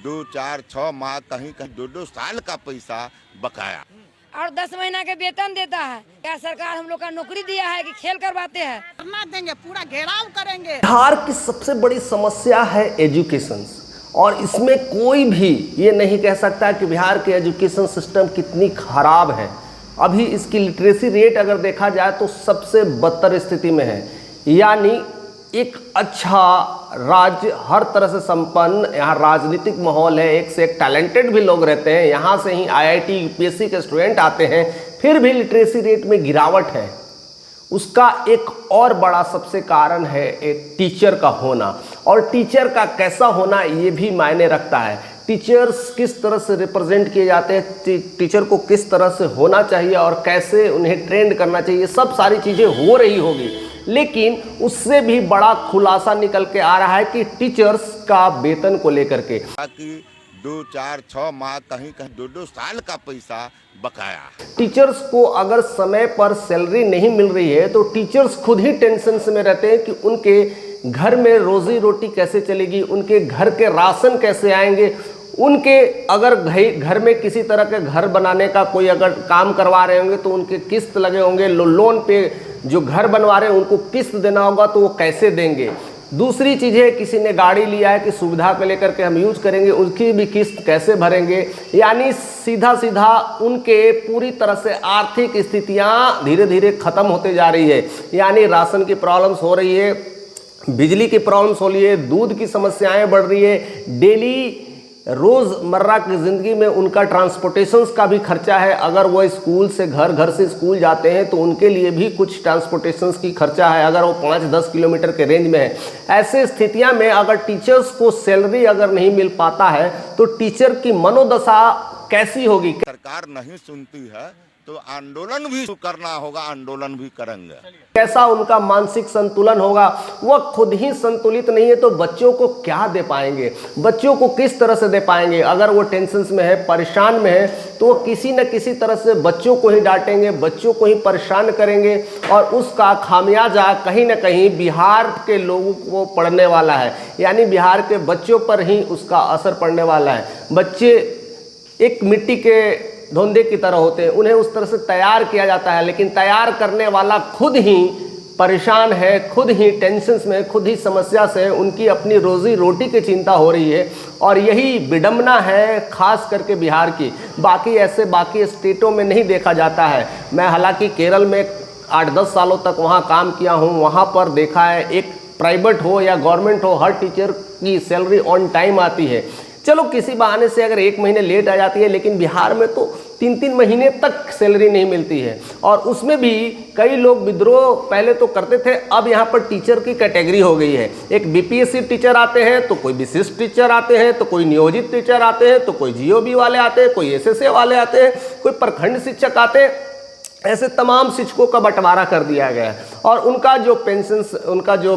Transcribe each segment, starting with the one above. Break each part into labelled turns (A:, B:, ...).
A: 2, 4, 6 माह कहीं कहीं 2-2 साल का पैसा बकाया।
B: और 10 महीना के वेतन देता है। क्या सरकार हम लोग का नौकरी दिया है कि खेल करवाते हैं?
C: करना देंगे, पूरा घेराव करेंगे।
D: बिहार की सबसे बड़ी समस्या है एजुकेशन, और इसमें कोई भी ये नहीं कह सकता कि बिहार के एजुकेशन सिस्टम कितनी खराब है। अभी इसकी लिटरेसी रेट अगर देखा जाए तो सबसे बदतर स्थिति में है। यानी एक अच्छा राज्य, हर तरह से संपन्न, यहाँ राजनीतिक माहौल है, एक से एक टैलेंटेड भी लोग रहते हैं, यहाँ से ही IIT UPSC के स्टूडेंट आते हैं, फिर भी लिटरेसी रेट में गिरावट है। उसका एक और बड़ा सबसे कारण है एक टीचर का होना, और टीचर का कैसा होना ये भी मायने रखता है। टीचर्स किस तरह से रिप्रेजेंट किए जाते हैं, टीचर को किस तरह से होना चाहिए और कैसे उन्हें ट्रेंड करना चाहिए, सब सारी चीज़ें हो रही होगी। लेकिन उससे भी बड़ा खुलासा निकल के आ रहा है कि टीचर्स का वेतन को लेकर के
A: बाकी 2, 4, 6 माह कहीं कहीं 2-2 साल का पैसा बकाया।
D: टीचर्स को अगर समय पर सैलरी नहीं मिल रही है तो टीचर्स खुद ही टेंशन में रहते हैं कि उनके घर में रोजी रोटी कैसे चलेगी, उनके घर के राशन कैसे आएंगे, उनके अगर घर में किसी तरह के घर बनाने का कोई अगर काम करवा रहे होंगे तो उनके किस्त लगे होंगे, लोन पे जो घर बनवा रहे हैं उनको किस्त देना होगा तो वो कैसे देंगे। दूसरी चीज़ है, किसी ने गाड़ी लिया है कि सुविधा को लेकर के हम यूज करेंगे, उसकी भी किस्त कैसे भरेंगे। यानी सीधा सीधा उनके पूरी तरह से आर्थिक स्थितियाँ धीरे धीरे ख़त्म होते जा रही है। यानी राशन की प्रॉब्लम्स हो रही है, बिजली की प्रॉब्लम्स हो रही है, दूध की समस्याएं बढ़ रही है, डेली रोज़मर्रा की ज़िंदगी में उनका ट्रांसपोर्टेशंस का भी खर्चा है। अगर वो स्कूल से घर से स्कूल जाते हैं तो उनके लिए भी कुछ ट्रांसपोर्टेशंस की खर्चा है, अगर वो 5-10 किलोमीटर के रेंज में है। ऐसे स्थितियां में अगर टीचर्स को सैलरी अगर नहीं मिल पाता है तो टीचर की मनोदशा कैसी होगी।
A: सरकार नहीं सुनती है तो आंदोलन भी करना होगा, आंदोलन भी करेंगे।
D: कैसा उनका मानसिक संतुलन होगा, वह खुद ही संतुलित नहीं है तो बच्चों को क्या दे पाएंगे, बच्चों को किस तरह से दे पाएंगे। अगर वो टेंशन में है, परेशान में है तो वो किसी न किसी तरह से बच्चों को ही डांटेंगे, बच्चों को ही परेशान करेंगे, और उसका खामियाजा कहीं ना कहीं बिहार के लोगों को पड़ने वाला है। यानी बिहार के बच्चों पर ही उसका असर पड़ने वाला है। बच्चे एक मिट्टी के धोंधे की तरह होते हैं, उन्हें उस तरह से तैयार किया जाता है, लेकिन तैयार करने वाला खुद ही परेशान है, खुद ही टेंशन में, खुद ही समस्या से उनकी अपनी रोजी रोटी की चिंता हो रही है। और यही विडंबना है खास करके बिहार की, बाकी स्टेटों में नहीं देखा जाता है। मैं हालांकि केरल में 8-10 सालों तक वहाँ काम किया हूँ, वहाँ पर देखा है एक प्राइवेट हो या गवर्नमेंट हो, हर टीचर की सैलरी ऑन टाइम आती है। चलो किसी बहाने से अगर 1 महीने लेट आ जाती है, लेकिन बिहार में तो 3-3 महीने तक सैलरी नहीं मिलती है। और उसमें भी कई लोग विद्रोह पहले तो करते थे, अब यहाँ पर टीचर की कैटेगरी हो गई है। एक BPSC टीचर आते हैं तो कोई विशिष्ट टीचर आते हैं, तो कोई नियोजित टीचर आते हैं, तो कोई GOB वाले आते हैं, कोई SSA वाले आते हैं, कोई प्रखंड शिक्षक आते हैं। ऐसे तमाम शिक्षकों का बंटवारा कर दिया गया है, और उनका जो पेंशन, उनका जो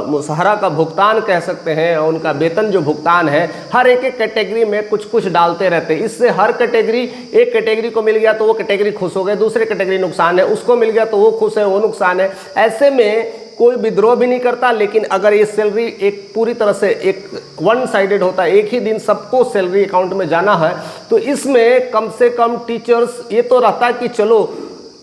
D: मुसहरा का भुगतान कह सकते हैं, और उनका वेतन जो भुगतान है, हर एक कैटेगरी में कुछ कुछ डालते रहते हैं। इससे हर कैटेगरी, एक कैटेगरी को मिल गया तो वो कैटेगरी खुश हो गए, दूसरे कैटेगरी नुकसान है, उसको मिल गया तो वो खुश है, वो नुकसान है। ऐसे में कोई विद्रोह भी नहीं करता। लेकिन अगर ये सैलरी एक पूरी तरह से एक वन साइडेड होता है, एक ही दिन सबको सैलरी अकाउंट में जाना है, तो इसमें कम से कम टीचर्स ये तो रहता है कि चलो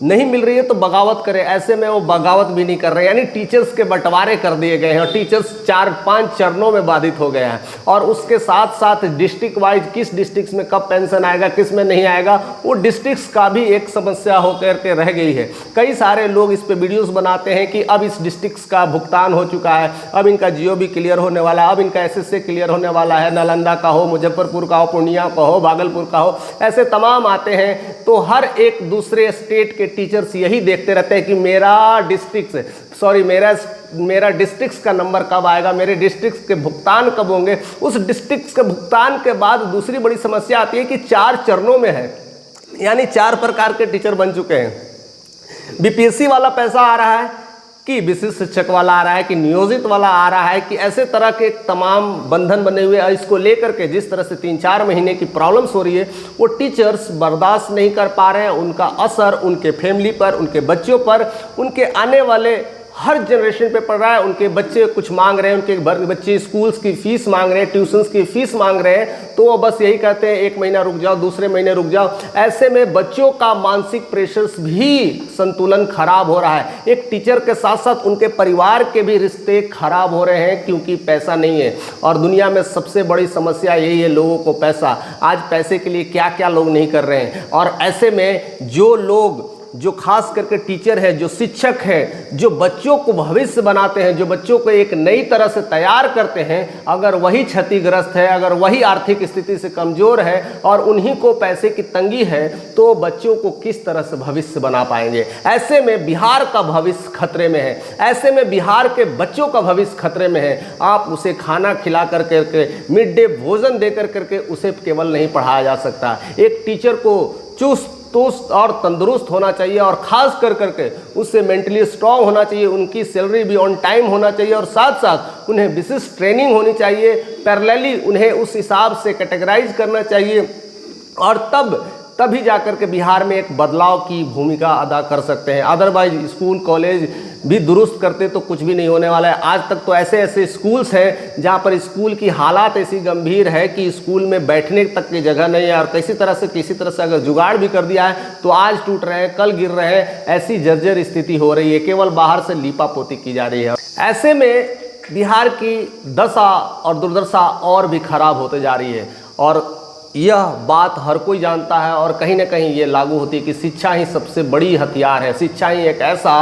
D: नहीं मिल रही है तो बगावत करें। ऐसे में वो बगावत भी नहीं कर रहे, यानी टीचर्स के बंटवारे कर दिए गए हैं और टीचर्स 4-5 चरणों में बाधित हो गए हैं। और उसके साथ साथ डिस्ट्रिक्ट वाइज किस डिस्ट्रिक्ट में कब पेंशन आएगा, किस में नहीं आएगा, वो डिस्ट्रिक्ट्स का भी एक समस्या होकर के रह गई है। कई सारे लोग इस पे वीडियोस बनाते हैं कि अब इस डिस्ट्रिक्ट्स का भुगतान हो चुका है, अब इनका GOB क्लियर होने वाला है, अब इनका SSA क्लियर होने वाला है, नालंदा का हो, मुजफ्फरपुर का हो, पूर्णिया का हो, भागलपुर का हो, ऐसे तमाम आते हैं। तो हर एक दूसरे स्टेट के टीचर्स यही देखते रहते हैं कि मेरा डिस्ट्रिक्ट का नंबर कब आएगा, मेरे डिस्ट्रिक्ट के भुगतान कब होंगे। उस डिस्ट्रिक्ट के भुगतान के बाद दूसरी बड़ी समस्या आती है कि 4 चरणों में है, यानी 4 प्रकार के टीचर बन चुके हैं। BPSC वाला पैसा आ रहा है कि विशिष्ट शिक्षक वाला आ रहा है कि नियोजित वाला आ रहा है, कि ऐसे तरह के तमाम बंधन बने हुए हैं। इसको लेकर के जिस तरह से 3-4 महीने की प्रॉब्लम्स हो रही है, वो टीचर्स बर्दाश्त नहीं कर पा रहे हैं। उनका असर उनके फैमिली पर, उनके बच्चों पर, उनके आने वाले हर जनरेशन पे पढ़ रहा है। उनके बच्चे कुछ मांग रहे हैं, उनके बच्चे स्कूल्स की फीस मांग रहे हैं, ट्यूशन्स की फीस मांग रहे हैं, तो वो बस यही कहते हैं एक महीना रुक जाओ, दूसरे महीने रुक जाओ। ऐसे में बच्चों का मानसिक प्रेशर्स भी संतुलन खराब हो रहा है। एक टीचर के साथ साथ उनके परिवार के भी रिश्ते खराब हो रहे हैं क्योंकि पैसा नहीं है। और दुनिया में सबसे बड़ी समस्या यही है, लोगों को पैसा। आज पैसे के लिए क्या क्या लोग नहीं कर रहे हैं। और ऐसे में जो लोग, जो खास करके टीचर है, जो शिक्षक है, जो बच्चों को भविष्य बनाते हैं, जो बच्चों को एक नई तरह से तैयार करते हैं, अगर वही क्षतिग्रस्त है, अगर वही आर्थिक स्थिति से कमजोर है और उन्हीं को पैसे की तंगी है, तो बच्चों को किस तरह से भविष्य बना पाएंगे। ऐसे में बिहार का भविष्य खतरे में है। ऐसे में बिहार के बच्चों का भविष्य खतरे में है। आप उसे खाना खिला कर करके, मिड डे भोजन देकर करके उसे केवल नहीं पढ़ाया जा सकता। एक टीचर को चुस्त और तंदुरुस्त होना चाहिए और ख़ास कर करके उससे मेंटली स्ट्रांग होना चाहिए। उनकी सैलरी भी ऑन टाइम होना चाहिए और साथ साथ उन्हें विशिष्ट ट्रेनिंग होनी चाहिए। पैरेलली उन्हें उस हिसाब से कैटेगराइज करना चाहिए और तभी जाकर के बिहार में एक बदलाव की भूमिका अदा कर सकते हैं। अदरवाइज स्कूल कॉलेज भी दुरुस्त करते तो कुछ भी नहीं होने वाला है। आज तक तो ऐसे ऐसे स्कूल्स हैं जहाँ पर स्कूल की हालात ऐसी गंभीर है कि स्कूल में बैठने तक की जगह नहीं है और किसी तरह से अगर जुगाड़ भी कर दिया है तो आज टूट रहे हैं, कल गिर रहे हैं। ऐसी जर्जर स्थिति हो रही है, केवल बाहर से लीपापोती की जा रही है। ऐसे में बिहार की दशा और दुर्दशा और भी खराब होते जा रही है और यह बात हर कोई जानता है और कहीं ना कहीं ये लागू होती है कि शिक्षा ही सबसे बड़ी हथियार है। शिक्षा ही एक ऐसा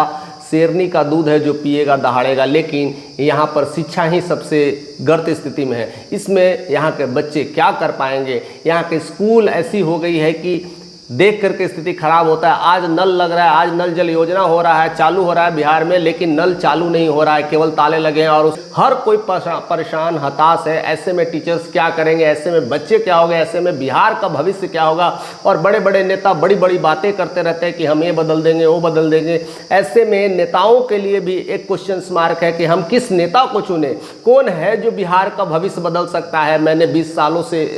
D: शेरनी का दूध है जो पिएगा दहाड़ेगा, लेकिन यहाँ पर शिक्षा ही सबसे गर्त स्थिति में है। इसमें यहाँ के बच्चे क्या कर पाएंगे। यहाँ के स्कूल ऐसी हो गई है कि देख करके स्थिति खराब होता है। आज नल लग रहा है, आज नल जल योजना हो रहा है, चालू हो रहा है बिहार में, लेकिन नल चालू नहीं हो रहा है, केवल ताले लगे हैं और हर कोई परेशान हताश है। ऐसे में टीचर्स क्या करेंगे, ऐसे में बच्चे क्या होंगे, ऐसे में बिहार का भविष्य क्या होगा। और बड़े बड़े नेता बड़ी बड़ी बातें करते रहते हैं कि हम ये बदल देंगे, वो बदल देंगे। ऐसे में नेताओं के लिए भी एक क्वेश्चन मार्क है कि हम किस नेता को चुने। कौन है जो बिहार का भविष्य बदल सकता है। मैंने 20 सालों से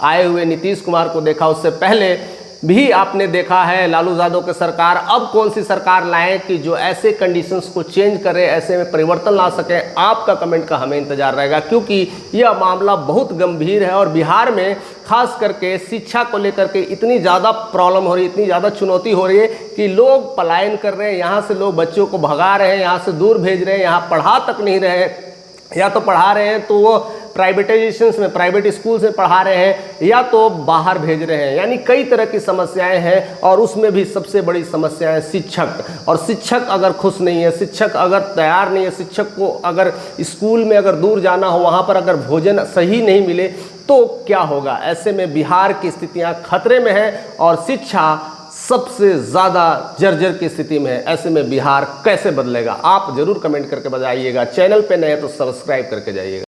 D: आए हुए नीतीश कुमार को देखा, उससे पहले भी आपने देखा है लालू यादव की सरकार। अब कौन सी सरकार लाएं कि जो ऐसे कंडीशंस को चेंज करे, ऐसे में परिवर्तन ला सके। आपका कमेंट का हमें इंतजार रहेगा क्योंकि यह मामला बहुत गंभीर है और बिहार में खास करके शिक्षा को लेकर के इतनी ज़्यादा प्रॉब्लम हो रही है, इतनी ज़्यादा चुनौती हो रही है कि लोग पलायन कर रहे हैं। यहाँ से लोग बच्चों को भगा रहे हैं, यहाँ से दूर भेज रहे हैं, यहाँ पढ़ा तक नहीं रहे हैं, या तो पढ़ा रहे हैं तो वो प्राइवेटाइजेशंस में, प्राइवेट स्कूल्स में पढ़ा रहे हैं, या तो बाहर भेज रहे हैं। यानी कई तरह की समस्याएं हैं और उसमें भी सबसे बड़ी समस्या है शिक्षक। और शिक्षक अगर खुश नहीं है, शिक्षक अगर तैयार नहीं है, शिक्षक को अगर स्कूल में अगर दूर जाना हो, वहाँ पर अगर भोजन सही नहीं मिले तो क्या होगा। ऐसे में बिहार की स्थितियाँ खतरे में हैं और शिक्षा सबसे ज़्यादा जर्जर की स्थिति में है। ऐसे में बिहार कैसे बदलेगा, आप जरूर कमेंट करके बताइएगा। चैनल पे नए तो सब्सक्राइब करके जाइएगा।